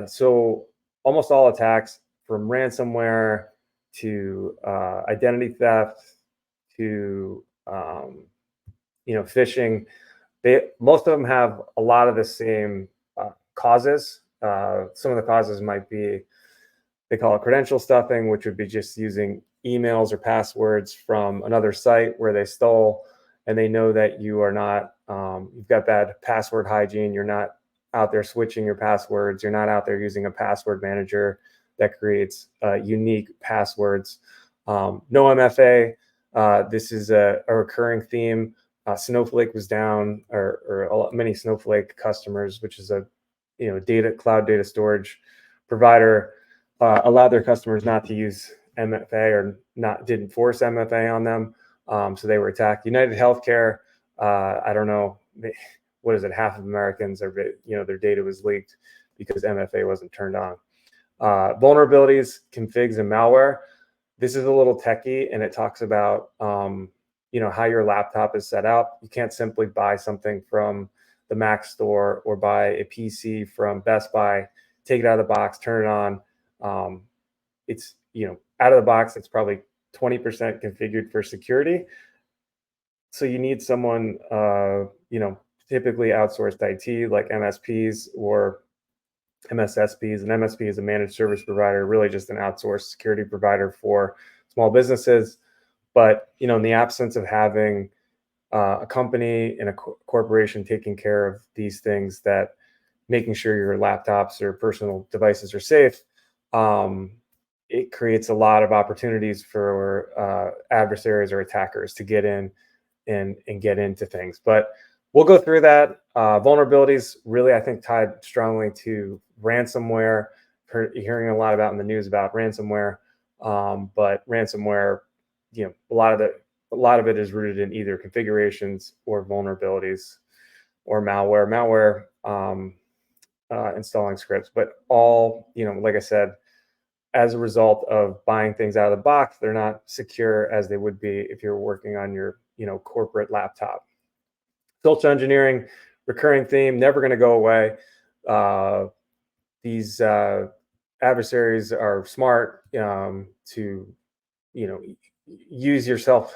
So almost all attacks, from ransomware to identity theft to phishing, they most of them have a lot of the same causes. Some of the causes might be, they call it credential stuffing, which would be just using emails or passwords from another site where they stole, and they know that you are not, you've got bad password hygiene. You're not out there switching your passwords. You're not out there using a password manager that creates unique passwords. No MFA. This is a recurring theme. Snowflake was down, or many Snowflake customers, which is a cloud data storage provider, allowed their customers not to use MFA, or didn't force MFA on them. So they were attacked. United Healthcare, I don't know, what is it? Half of Americans are, their data was leaked because MFA wasn't turned on. Vulnerabilities, configs, and malware. This is a little techie, and it talks about how your laptop is set up. You can't simply buy something from the Mac store or buy a PC from Best Buy, take it out of the box, turn it on. It's out of the box, it's probably 20% configured for security. So you need someone, typically outsourced IT, like MSPs or MSSPs. An MSP is a managed service provider, really just an outsourced security provider for small businesses. But in the absence of having a company and a corporation taking care of these things, that making sure your laptops or personal devices are safe, it creates a lot of opportunities for adversaries or attackers to get in and get into things. But we'll go through that. Vulnerabilities really, I think, tied strongly to ransomware. Hearing a lot about in the news about ransomware, but ransomware, a lot of it is rooted in either configurations or vulnerabilities or malware. Installing scripts, but all, like I said, as a result of buying things out of the box, they're not secure as they would be if you're working on your, corporate laptop. Social engineering, recurring theme, never going to go away. These adversaries are smart to, use yourself,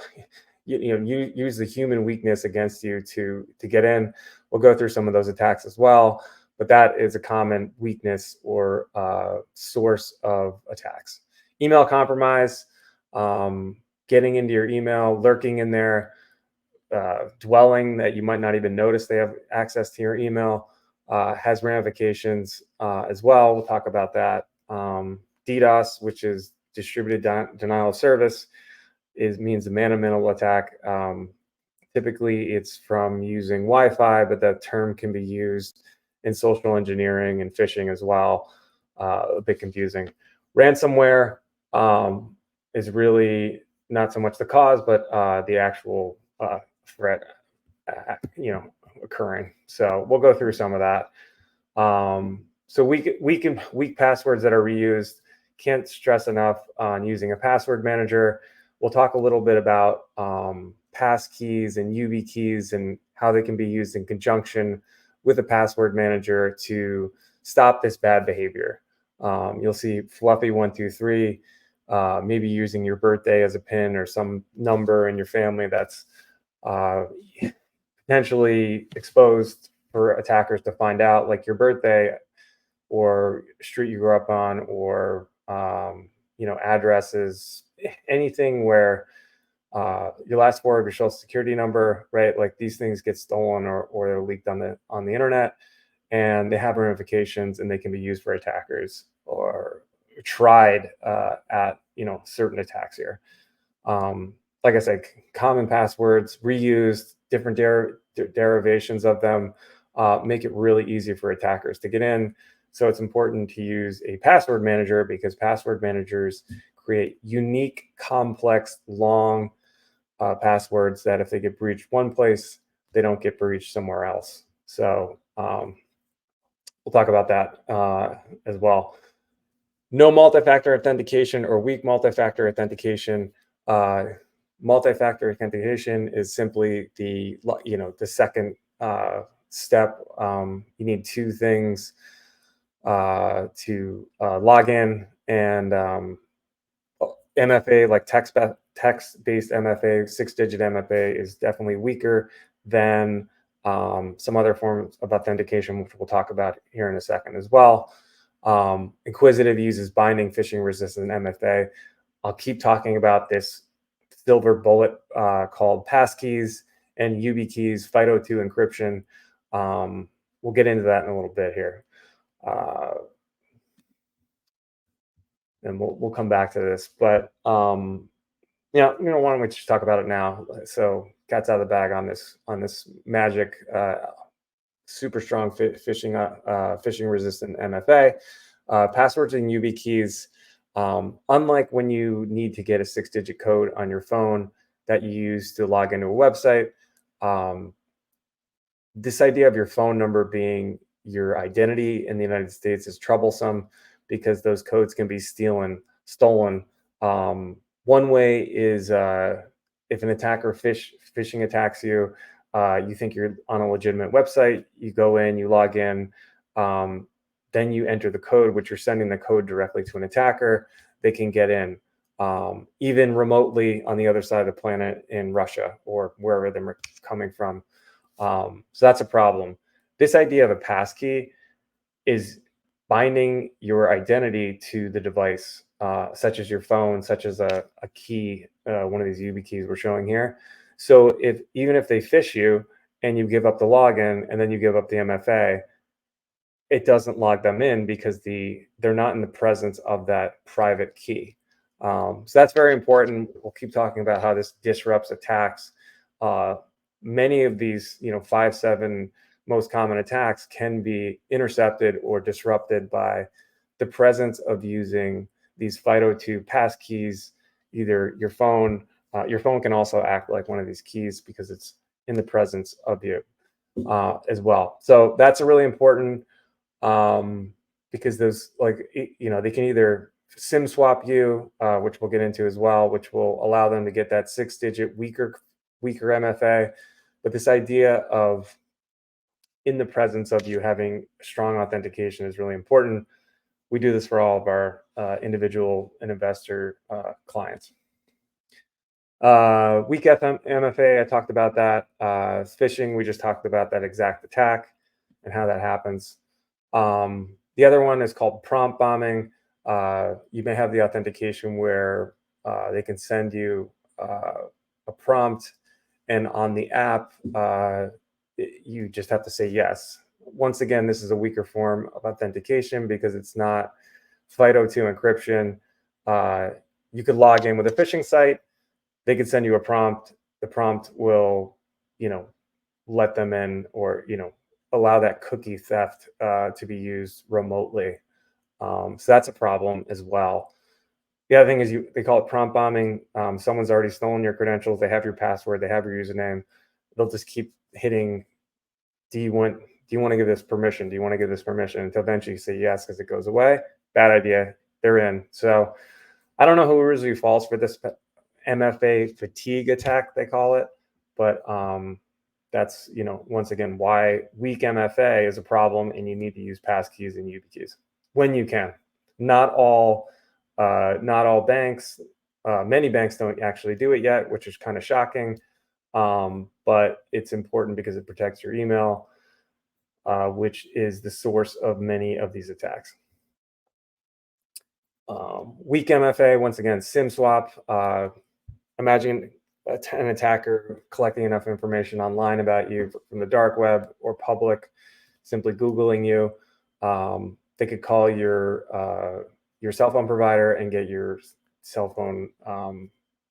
use the human weakness against you to get in. We'll go through some of those attacks as well, but that is a common weakness or source of attacks. Email compromise, getting into your email, lurking in there, dwelling that you might not even notice they have access to your email, has ramifications as well. We'll talk about that. DDoS, which is distributed denial of service, means a man-in-the-middle attack. Typically, it's from using Wi-Fi, but that term can be used in social engineering and phishing as well. A bit confusing. Ransomware is really not so much the cause, but the actual threat, occurring. So we'll go through some of that. So weak passwords that are reused. Can't stress enough on using a password manager. We'll talk a little bit about pass keys and UV keys and how they can be used in conjunction with a password manager to stop this bad behavior. You'll see Fluffy123, maybe using your birthday as a PIN or some number in your family that's potentially exposed for attackers to find out, like your birthday or street you grew up on, or addresses, anything where your last four of your social security number, right? Like these things get stolen or they're leaked on the internet, and they have ramifications, and they can be used for attackers or tried at certain attacks here. Like I said, common passwords, reused, different derivations of them, make it really easy for attackers to get in. So it's important to use a password manager, because password managers create unique, complex, long passwords that if they get breached one place, they don't get breached somewhere else. So we'll talk about that as well. No multi-factor authentication or weak multi-factor authentication. Multi-factor authentication is simply the second step. You need two things to log in, and MFA, like text-based MFA, 6-digit MFA, is definitely weaker than some other forms of authentication, which we'll talk about here in a second as well. Inquisitive uses binding phishing resistant MFA. I'll keep talking about this silver bullet called passkeys and YubiKeys, FIDO2 encryption. We'll get into that in a little bit here. And we'll come back to this, but why don't we just talk about it now? So cat's out of the bag on this magic, super strong phishing resistant MFA. Passwords and YubiKeys, unlike when you need to get a 6-digit code on your phone that you use to log into a website, this idea of your phone number being your identity in the United States is troublesome because those codes can be stolen. One way is if an attacker phishing attacks you, you think you're on a legitimate website, you go in, you log in, then you enter the code, which you're sending the code directly to an attacker. They can get in, even remotely on the other side of the planet in Russia or wherever they're coming from. So that's a problem. This idea of a passkey is binding your identity to the device, such as your phone, such as a key, one of these YubiKeys we're showing here. So even if they phish you and you give up the login and then you give up the MFA, it doesn't log them in because they're not in the presence of that private key. So that's very important. We'll keep talking about how this disrupts attacks. Many of these, 5-7 most common attacks can be intercepted or disrupted by the presence of using these FIDO2 passkeys. Either your phone can also act like one of these keys because it's in the presence of you as well. So that's a really important, because those, they can either SIM swap you, which we'll get into as well, which will allow them to get that 6-digit weaker MFA. But this idea of in the presence of you having strong authentication is really important. We do this for all of our individual and investor clients. Weak MFA, I talked about that. Phishing, we just talked about that exact attack and how that happens. The other one is called prompt bombing. You may have the authentication where they can send you a prompt, and on the app, you just have to say yes. Once again, this is a weaker form of authentication because it's not FIDO2 encryption. You could log in with a phishing site. They could send you a prompt. The prompt will, let them in, or, allow that cookie theft to be used remotely. So that's a problem as well. The other thing is they call it prompt bombing. Someone's already stolen your credentials. They have your password. They have your username. They'll just keep hitting, do you want to give this permission? Do you want to give this permission? Until eventually you say yes because it goes away. Bad idea. They're in. So I don't know who usually falls for this MFA fatigue attack, they call it. But that's, once again, why weak MFA is a problem, and you need to use passkeys and YubiKeys when you can. Not all banks, many banks don't actually do it yet, which is kind of shocking. But it's important because it protects your email, which is the source of many of these attacks. Weak MFA, once again, SIM swap. Imagine an attacker collecting enough information online about you from the dark web or public, simply Googling you. They could call your cell phone provider and get your cell phone,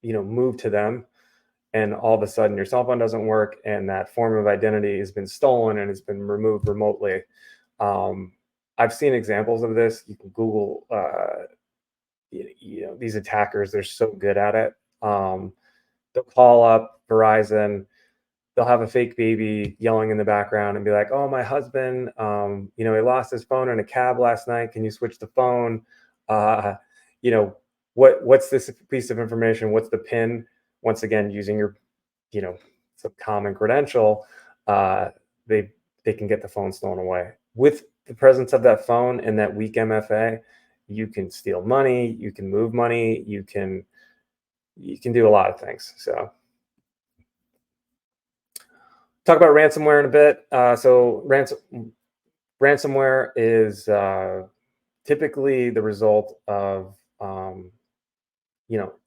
moved to them. And all of a sudden your cell phone doesn't work, and that form of identity has been stolen and it's been removed remotely. I've seen examples of this. You can Google, these attackers, they're so good at it. They'll call up Verizon, they'll have a fake baby yelling in the background and be like, oh, my husband, he lost his phone in a cab last night. Can you switch the phone? What's this piece of information? What's the PIN? Once again, using your, some common credential, they can get the phone stolen away with the presence of that phone and that weak MFA, you can steal money, you can move money, you can do a lot of things. So talk about ransomware in a bit. Ransomware is typically the result of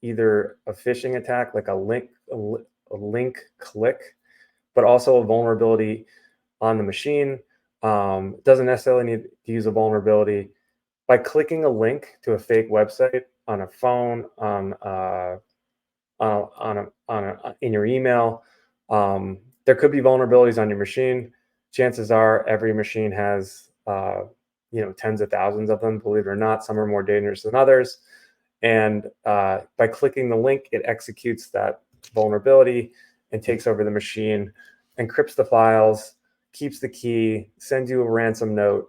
either a phishing attack, like a link click, but also a vulnerability on the machine. Doesn't necessarily need to use a vulnerability. By clicking a link to a fake website on a phone, in your email, there could be vulnerabilities on your machine. Chances are every machine has tens of thousands of them. Believe it or not, some are more dangerous than others. And by clicking the link, it executes that vulnerability and takes over the machine, encrypts the files, keeps the key, sends you a ransom note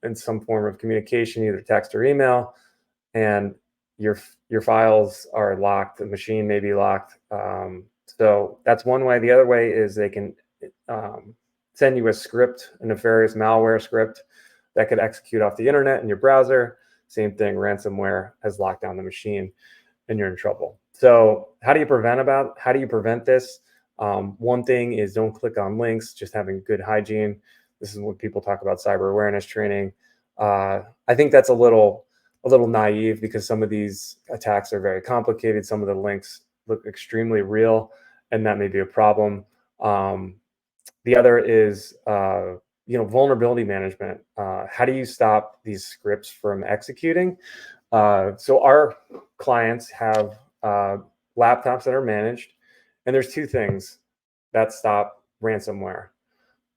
in some form of communication, either text or email, and your files are locked. The machine may be locked. So that's one way. The other way is they can send you a script, a nefarious malware script that could execute off the internet in your browser. Same thing, ransomware has locked down the machine and you're in trouble. So how do you prevent this? One thing is don't click on links, just having good hygiene. This is what people talk about cyber awareness training. I think that's a little naive because some of these attacks are very complicated. Some of the links look extremely real, and that may be a problem. The other is vulnerability management. How do you stop these scripts from executing? So our clients have laptops that are managed, and there's two things that stop ransomware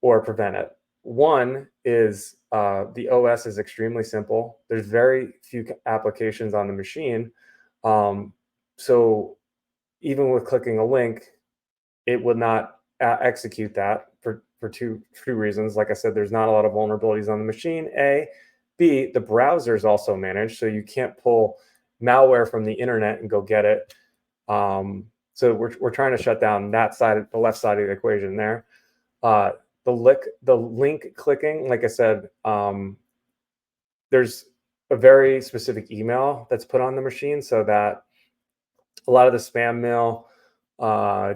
or prevent it. One is the OS is extremely simple. There's very few applications on the machine. So even with clicking a link, it would not execute that for two reasons. Like I said, there's not a lot of vulnerabilities on the machine. A, B, the browser is also managed, so you can't pull malware from the internet and go get it. So we're trying to shut down that side, the left side of the equation there. The link clicking, like I said, there's a very specific email that's put on the machine so that a lot of the spam mail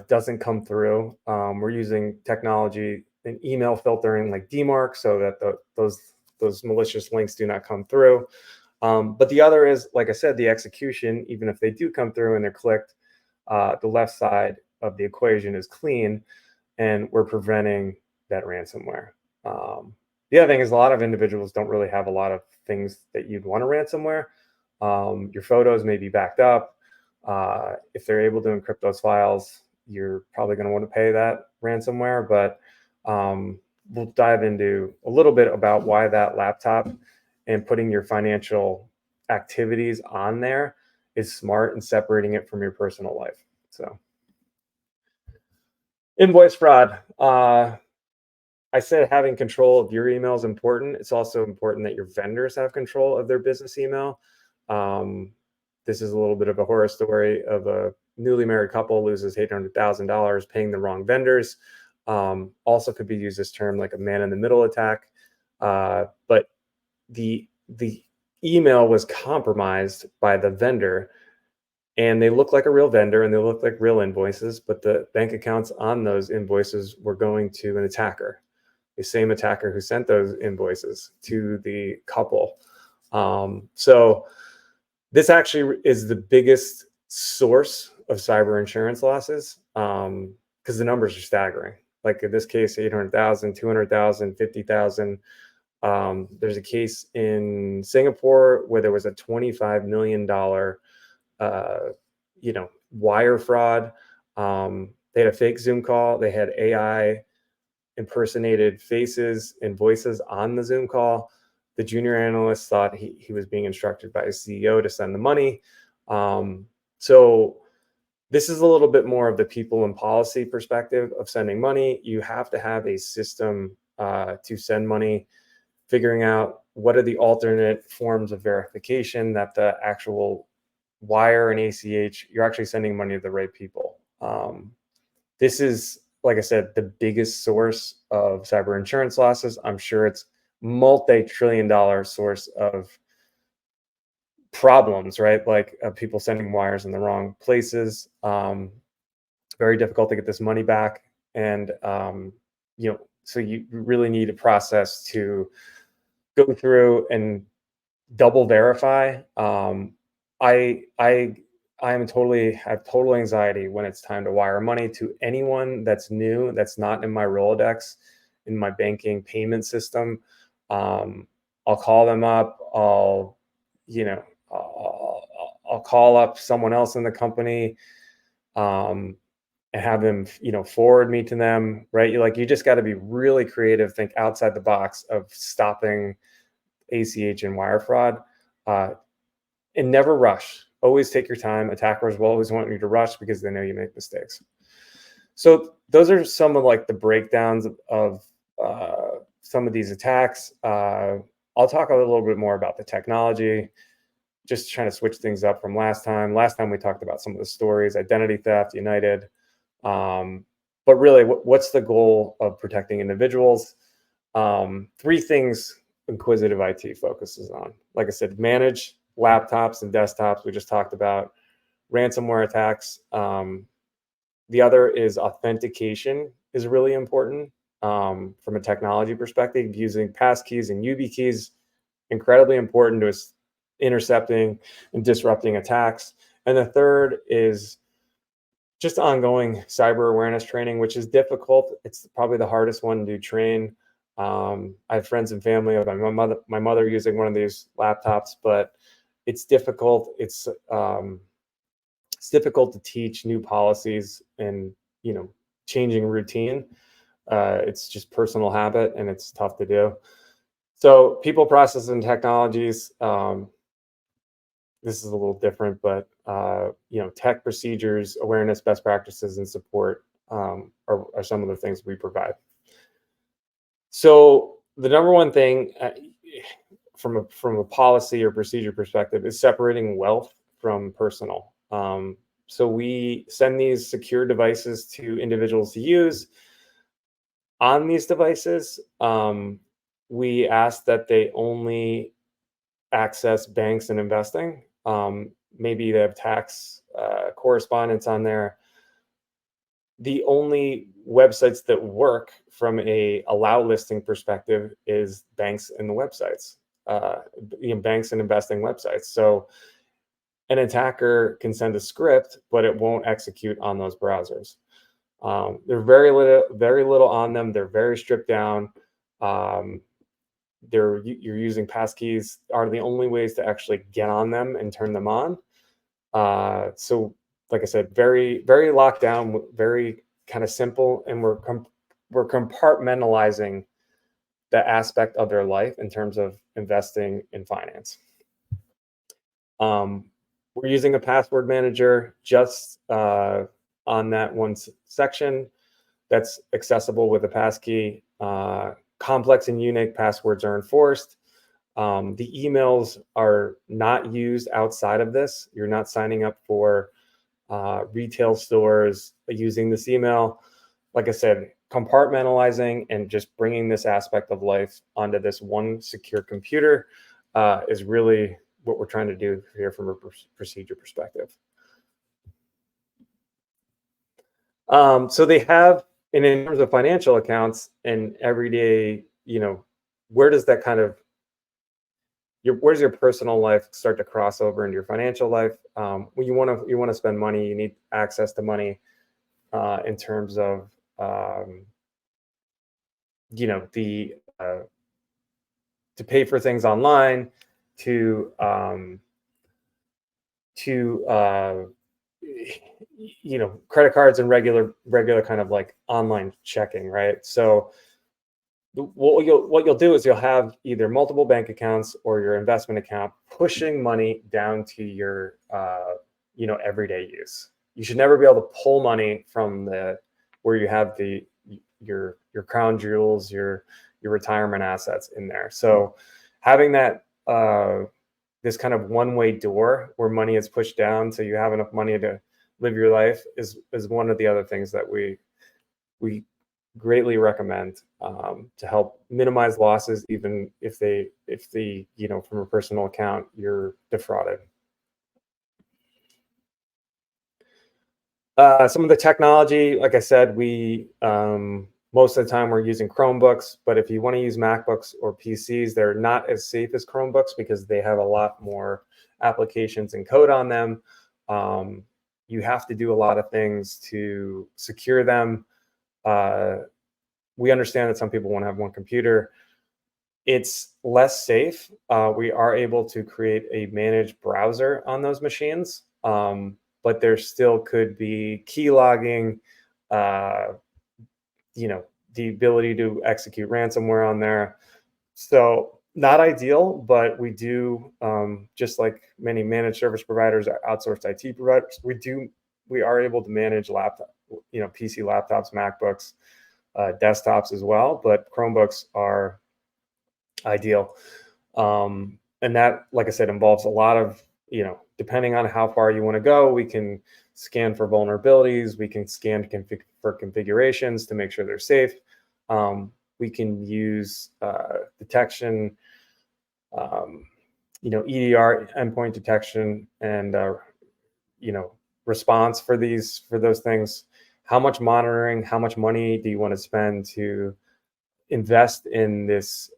doesn't come through. We're using technology and email filtering like DMARC so that those malicious links do not come through. But the other is, like I said, the execution. Even if they do come through and they're clicked, the left side of the equation is clean, and we're preventing that ransomware. The other thing is a lot of individuals don't really have a lot of things that you'd want to ransomware. Your photos may be backed up. If they're able to encrypt those files, you're probably going to want to pay that ransomware. But we'll dive into a little bit about why that laptop and putting your financial activities on there is smart and separating it from your personal life. So invoice fraud. I said having control of your email is important. It's also important that your vendors have control of their business email. This is a little bit of a horror story of a newly married couple loses $800,000 paying the wrong vendors. Also could be used as term like a man-in-the-middle attack. But the email was compromised by the vendor, and they look like a real vendor and they look like real invoices, but the bank accounts on those invoices were going to an attacker, the same attacker who sent those invoices to the couple. So this actually is the biggest source of cyber insurance losses because the numbers are staggering. Like in this case, 800,000, 200,000, 50,000. There's a case in Singapore where there was a $25 million wire fraud. They had a fake Zoom call. They had AI impersonated faces and voices on the Zoom call. The junior analyst thought he was being instructed by his CEO to send the money. So this is a little bit more of the people and policy perspective of sending money. You have to have a system to send money, figuring out what are the alternate forms of verification that the actual wire and ACH, you're actually sending money to the right people. This is, like I said, the biggest source of cyber insurance losses. I'm sure it's multi-trillion-dollar source of problems, right? Like people sending wires in the wrong places. Very difficult to get this money back, and so you really need a process to go through and double verify. I am totally have total anxiety when it's time to wire money to anyone that's new, that's not in my Rolodex, in my banking payment system. I'll call them up. You know, I'll call up someone else in the company, and have them, forward me to them. Right? You just got to be really creative, think outside the box of stopping ACH and wire fraud, and never rush. Always take your time. Attackers will always want you to rush because they know you make mistakes. So those are some of like the breakdowns of some of these attacks. I'll talk a little bit more about the technology, just trying to switch things up from last time. Last time we talked about some of the stories, identity theft, United. But really, what's the goal of protecting individuals? Three things Inquisitive IT focuses on. Like I said, manage laptops and desktops. We just talked about ransomware attacks. The other is authentication is really important from a technology perspective. Using passkeys and YubiKeys, incredibly important to us intercepting and disrupting attacks. And the third is just ongoing cyber awareness training, which is difficult. It's probably the hardest one to train. I have friends and family of my mother using one of these laptops, but it's difficult. It's difficult to teach new policies and changing routine. It's just personal habit, and it's tough to do. So people, process, and technologies. This is a little different, but tech procedures, awareness, best practices, and support are some of the things we provide. So the number one thing from a policy or procedure perspective is separating wealth from personal. So we send these secure devices to individuals to use. On these devices, we ask that they only access banks and investing. Maybe they have tax correspondence on there. The only websites that work from a allow listing perspective is banks and the websites, banks and investing websites. So an attacker can send a script, but it won't execute on those browsers. There's very little on them. They're very stripped down. You're using passkeys are the only ways to actually get on them and turn them on. So like I said, very, very locked down, very kind of simple, and we're compartmentalizing the aspect of their life in terms of investing in finance. We're using a password manager just on that one section that's accessible with a passkey. Complex and unique passwords are enforced. The emails are not used outside of this. You're not signing up for retail stores using this email. Like I said, compartmentalizing and just bringing this aspect of life onto this one secure computer is really what we're trying to do here from a procedure perspective. So they have, and in terms of financial accounts and everyday, where does that kind of, where's your personal life start to cross over into your financial life? When you want to spend money, you need access to money in terms of, to pay for things online, to credit cards and regular kind of like online checking, right? So what you'll do is you'll have either multiple bank accounts or your investment account pushing money down to your everyday use. You should never be able to pull money from where you have your crown jewels, your retirement assets in there. So having that this kind of one-way door where money is pushed down so you have enough money to live your life is one of the other things that we greatly recommend to help minimize losses, even if from a personal account you're defrauded. Some of the technology, like I said, we most of the time we're using Chromebooks, but if you want to use MacBooks or PCs, they're not as safe as Chromebooks because they have a lot more applications and code on them. You have to do a lot of things to secure them. We understand that some people want to have one computer. It's less safe. We are able to create a managed browser on those machines, but there still could be key logging, the ability to execute ransomware on there. So not ideal, but we do, just like many managed service providers or outsourced IT providers, we are able to manage PC laptops, MacBooks, desktops as well, but Chromebooks are ideal. And that, like I said, involves a lot of, depending on how far you want to go, we can scan for vulnerabilities. We can scan for configurations to make sure they're safe. We can use detection, EDR, endpoint detection, and response for those things. How much monitoring? How much money do you want to spend to invest in this?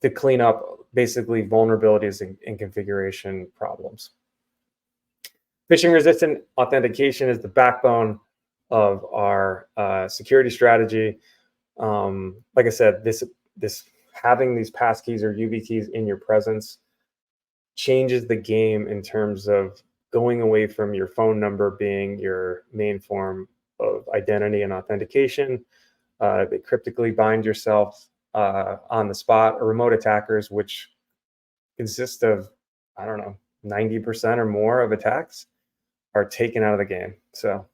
To clean up basically vulnerabilities and configuration problems. Phishing resistant authentication is the backbone of our security strategy. Like I said, this having these passkeys or YubiKeys in your presence changes the game in terms of going away from your phone number being your main form of identity and authentication. They cryptically bind yourself on the spot, or remote attackers, which consist of, 90% or more of attacks, are taken out of the game. So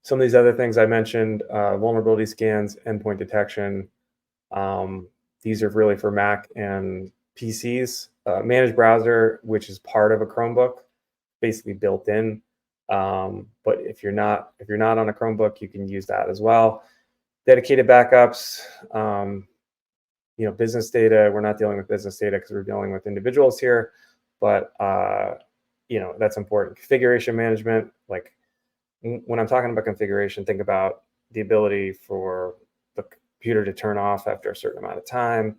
some of these other things I mentioned, vulnerability scans, endpoint detection, these are really for Mac and PCs. Managed browser, which is part of a Chromebook, basically built in. But if you're not on a Chromebook, you can use that as well. Dedicated backups, business data. We're not dealing with business data because we're dealing with individuals here, but that's important. Configuration management, like when I'm talking about configuration, think about the ability for the computer to turn off after a certain amount of time.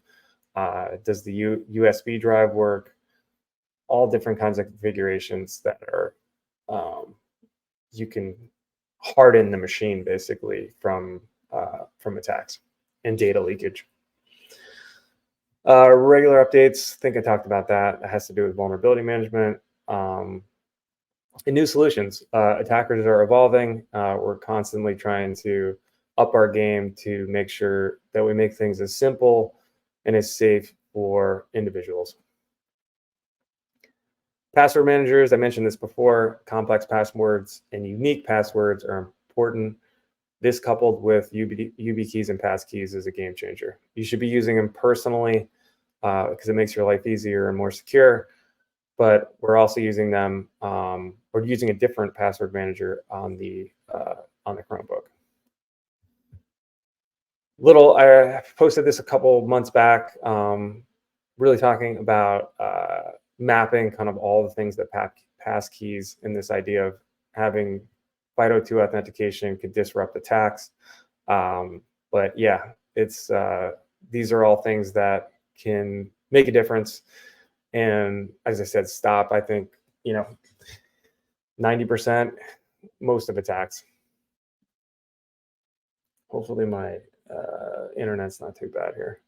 Does the USB drive work? All different kinds of configurations that are you can harden the machine basically from attacks and data leakage. Regular updates, I think I talked about that. It has to do with vulnerability management and new solutions. Attackers are evolving. We're constantly trying to up our game to make sure that we make things as simple and as safe for individuals. Password managers, I mentioned this before, complex passwords and unique passwords are important. This coupled with YubiKeys and passkeys is a game changer. You should be using them personally because it makes your life easier and more secure, but we're also using them, we're using a different password manager on the Chromebook. I posted this a couple months back, really talking about mapping kind of all the things that passkeys and this idea of having FIDO2 authentication could disrupt attacks. But yeah, it's these are all things that can make a difference. And as I said, stop, I think, 90% most of attacks. Hopefully my internet's not too bad here.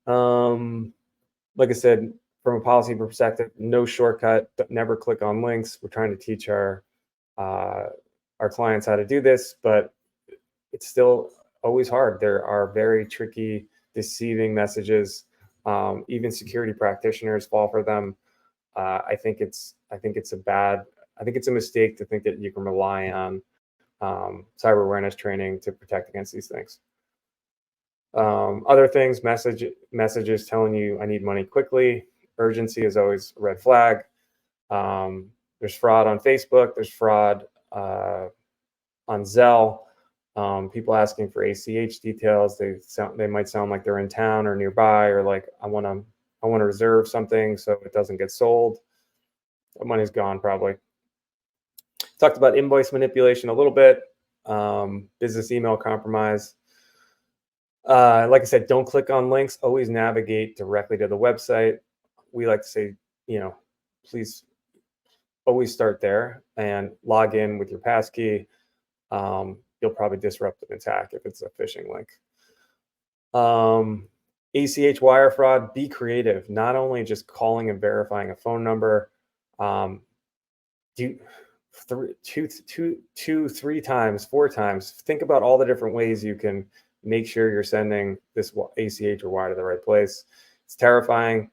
Like I said, from a policy perspective, no shortcut, never click on links. We're trying to teach our clients how to do this, but it's still always hard. There are very tricky, deceiving messages. Even security practitioners fall for them. I think it's a mistake to think that you can rely on cyber awareness training to protect against these things. Other things, messages telling you I need money quickly. Urgency is always a red flag. There's fraud on Facebook. There's fraud on Zelle. People asking for ACH details. They might sound like they're in town or nearby, or like I want to reserve something so it doesn't get sold. The money's gone probably. Talked about invoice manipulation a little bit. Business email compromise. Like I said, don't click on links. Always navigate directly to the website. We like to say, please always start there and log in with your passkey. You'll probably disrupt an attack if it's a phishing link. ACH wire fraud, be creative. Not only just calling and verifying a phone number. Do 3 times, 4 times. Think about all the different ways you can make sure you're sending this ACH or wire to the right place. It's terrifying.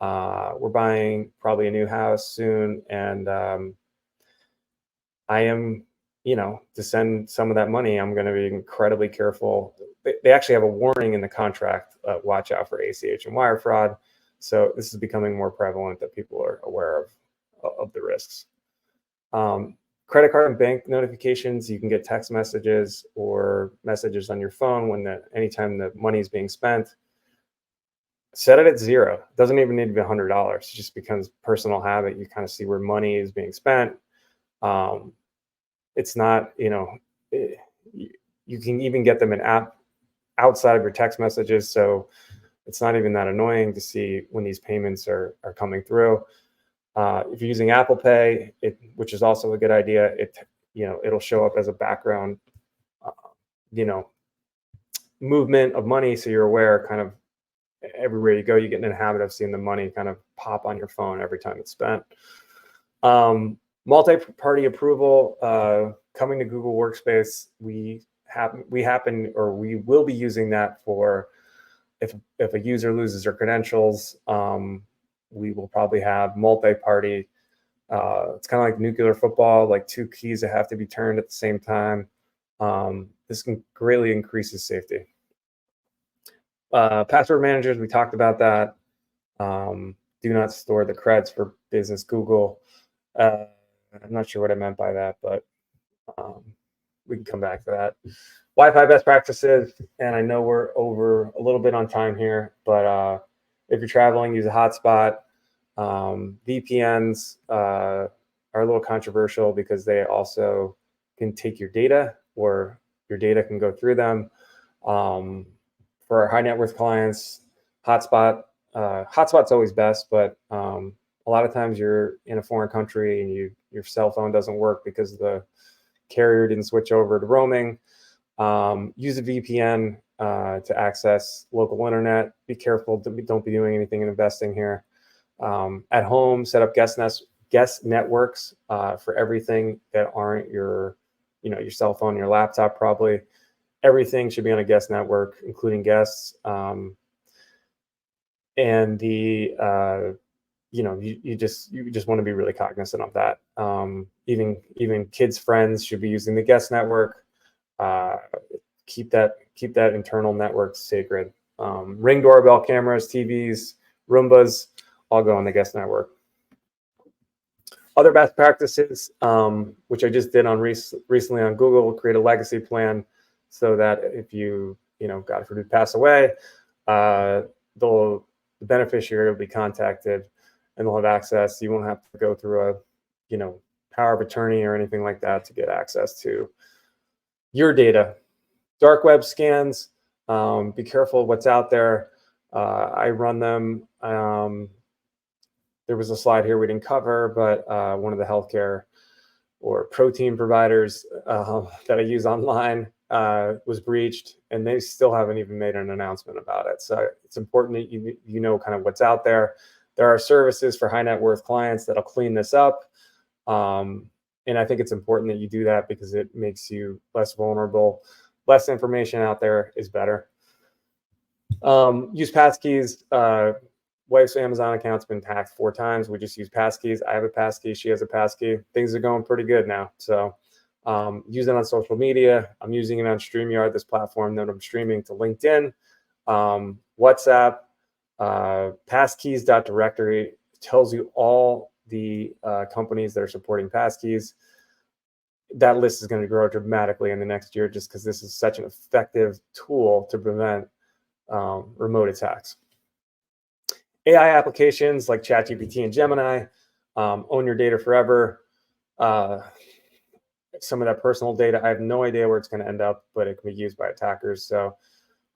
We're buying probably a new house soon, and I am, to send some of that money, I'm going to be incredibly careful. They actually have a warning in the contract, watch out for ACH and wire fraud. So this is becoming more prevalent that people are aware of the risks. Credit card and bank notifications, you can get text messages or messages on your phone anytime the money is being spent. Set it at 0. It doesn't even need to be $100. It just becomes personal habit. You kind of see where money is being spent. It's not, you can even get them in app outside of your text messages. So it's not even that annoying to see when these payments are coming through. If you're using Apple Pay, which is also a good idea, it'll show up as a background, movement of money. So you're aware kind of everywhere you go, you get in a habit of seeing the money kind of pop on your phone every time it's spent. Multi-party approval, coming to Google Workspace, we will be using that for if a user loses their credentials. We will probably have multi-party. It's kind of like nuclear football, like 2 keys that have to be turned at the same time. This can greatly increases safety. Password managers, we talked about that. Do not store the creds for business Google. I'm not sure what I meant by that, but we can come back to that. Wi-Fi best practices, and I know we're over a little bit on time here, but if you're traveling, use a hotspot. VPNs are a little controversial because they also can take your data, or your data can go through them. For our high net worth clients, hotspot's always best, but a lot of times you're in a foreign country and your cell phone doesn't work because the carrier didn't switch over to roaming. Use a VPN to access local internet. Be careful. Don't be doing anything in investing here. At home, set up guest networks for everything that aren't your cell phone, your laptop. Probably everything should be on a guest network, including guests. And the you just want to be really cognizant of that. Even kids' friends should be using the guest network. Keep that internal network sacred. Ring doorbell cameras, TVs, Roombas, all go on the guest network. Other best practices, which I just did recently on Google, create a legacy plan so that if you God forbid pass away, the beneficiary will be contacted and they'll have access. You won't have to go through a power of attorney or anything like that to get access to your data. Dark web scans, be careful what's out there. I run them. There was a slide here we didn't cover, but one of the healthcare or protein providers that I use online was breached, and they still haven't even made an announcement about it. So it's important that you know kind of what's out there. There are services for high net worth clients that'll clean this up. And I think it's important that you do that because it makes you less vulnerable. Less information out there is better. Use passkeys. Wife's Amazon account's been hacked 4 times. We just use passkeys. I have a passkey. She has a passkey. Things are going pretty good now. So use it on social media. I'm using it on StreamYard, this platform that I'm streaming to LinkedIn, WhatsApp, passkeys.directory tells you all the companies that are supporting passkeys, that list is going to grow dramatically in the next year, just because this is such an effective tool to prevent remote attacks. AI applications like ChatGPT and Gemini, own your data forever. Some of that personal data, I have no idea where it's going to end up, but it can be used by attackers. So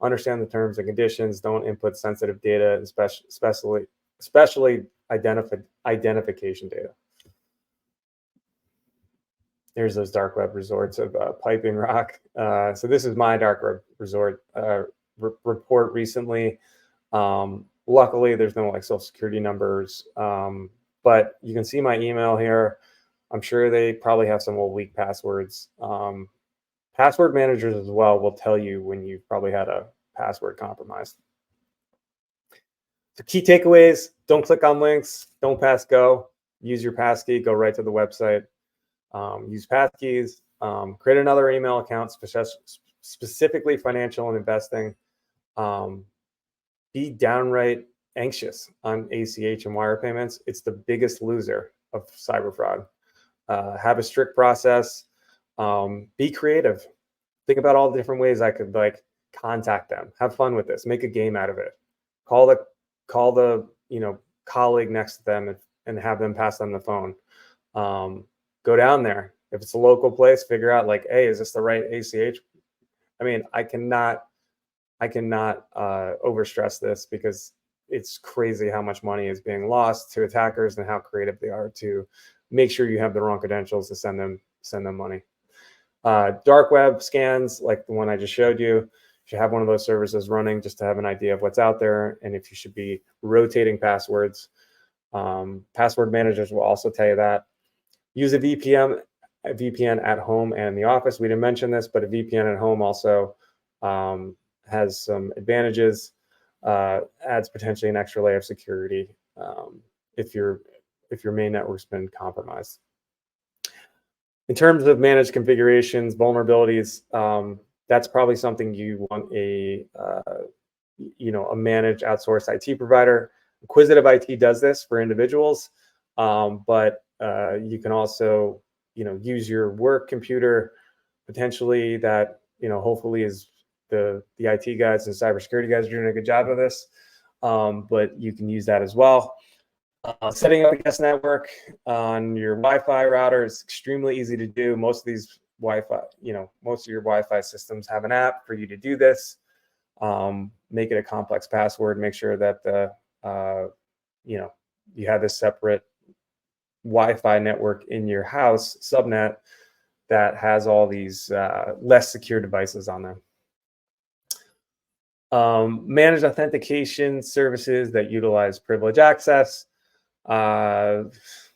understand the terms and conditions. Don't input sensitive data, especially identification data. There's those dark web resorts of Piping Rock. So this is my dark web resort report recently. Luckily, there's no like social security numbers, but you can see my email here. I'm sure they probably have some old weak passwords. Password managers as well will tell you when you've probably had a password compromised. So key takeaways: don't click on links, don't pass go, use your passkey, go right to the website. Use passkeys, create another email account, specifically financial and investing. Be downright anxious on ACH and wire payments. It's the biggest loser of cyber fraud. Have a strict process. Be creative. Think about all the different ways I could like contact them. Have fun with this. Make a game out of it. Call the colleague next to them and have them pass them the phone. Go down there. If it's a local place, figure out like, hey, is this the right ACH? I mean, I cannot overstress this, because it's crazy how much money is being lost to attackers and how creative they are to make sure you have the wrong credentials to send them money. Dark web scans like the one I just showed you should have one of those services running just to have an idea of what's out there and if you should be rotating passwords. Password managers will also tell you that. Use a VPN at home and in the office. We didn't mention this, but a VPN at home also has some advantages, adds potentially an extra layer of security if your main network's been compromised. In terms of managed configurations, vulnerabilities, that's probably something you want a managed outsourced IT provider. Inquisitive IT does this for individuals, but you can also use your work computer potentially. That hopefully is the IT guys and cybersecurity guys are doing a good job of this, but you can use that as well. Setting up a guest network on your Wi-Fi router is extremely easy to do. Most of these Wi-Fi, most of your Wi-Fi systems have an app for you to do this. Make it a complex password. Make sure that you have a separate Wi-Fi network in your house subnet that has all these less secure devices on them. Managed authentication services that utilize privileged access. I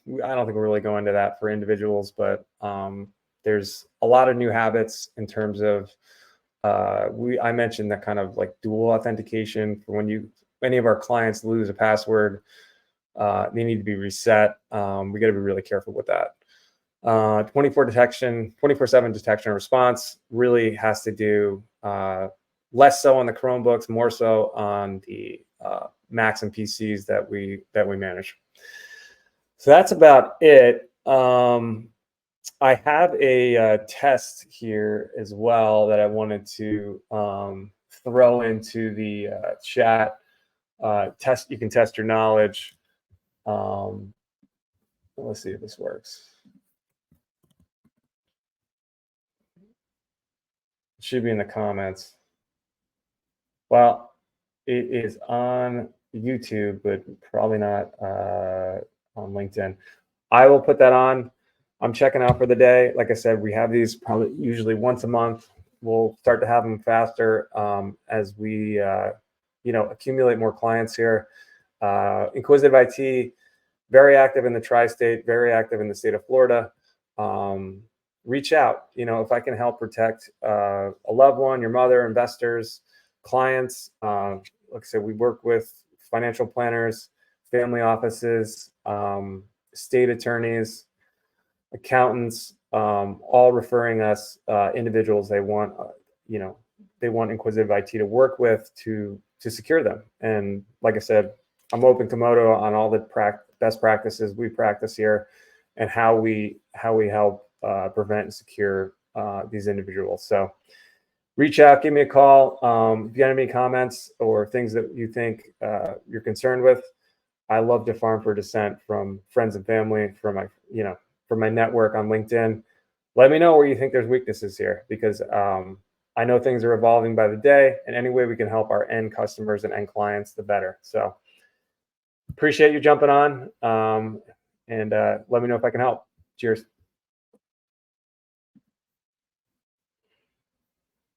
don't think we're really going into that for individuals, but there's a lot of new habits in terms of I mentioned that kind of like dual authentication for when any of our clients lose a password, they need to be reset. We got to be really careful with that. 24/7 detection and response really has to do less so on the Chromebooks, more so on the Macs and PCs that we manage. So that's about it. I have a test here as well that I wanted to throw into the chat. You can test your knowledge. Let's see if this works. It should be in the comments. Well, it is on YouTube, but probably not on LinkedIn. I will put that on. I'm checking out for the day. Like I said, we have these probably usually once a month. We'll start to have them faster as we accumulate more clients here. Inquisitive IT, very active in the tri-state, very active in the state of Florida. Reach out. If I can help protect a loved one, your mother, investors, clients. Like I said, we work with financial planners, family offices, state attorneys, accountants, all referring us individuals they want Inquisitive IT to work with to secure them. And like I said, I'm open Komodo on all the best practices we practice here, and how we help prevent and secure these individuals. So reach out, give me a call. If you have any comments or things that you think you're concerned with, I love to farm for dissent from friends and family, from my network on LinkedIn. Let me know where you think there's weaknesses here, because I know things are evolving by the day, and any way we can help our end customers and end clients, the better. So appreciate you jumping on, and let me know if I can help. Cheers.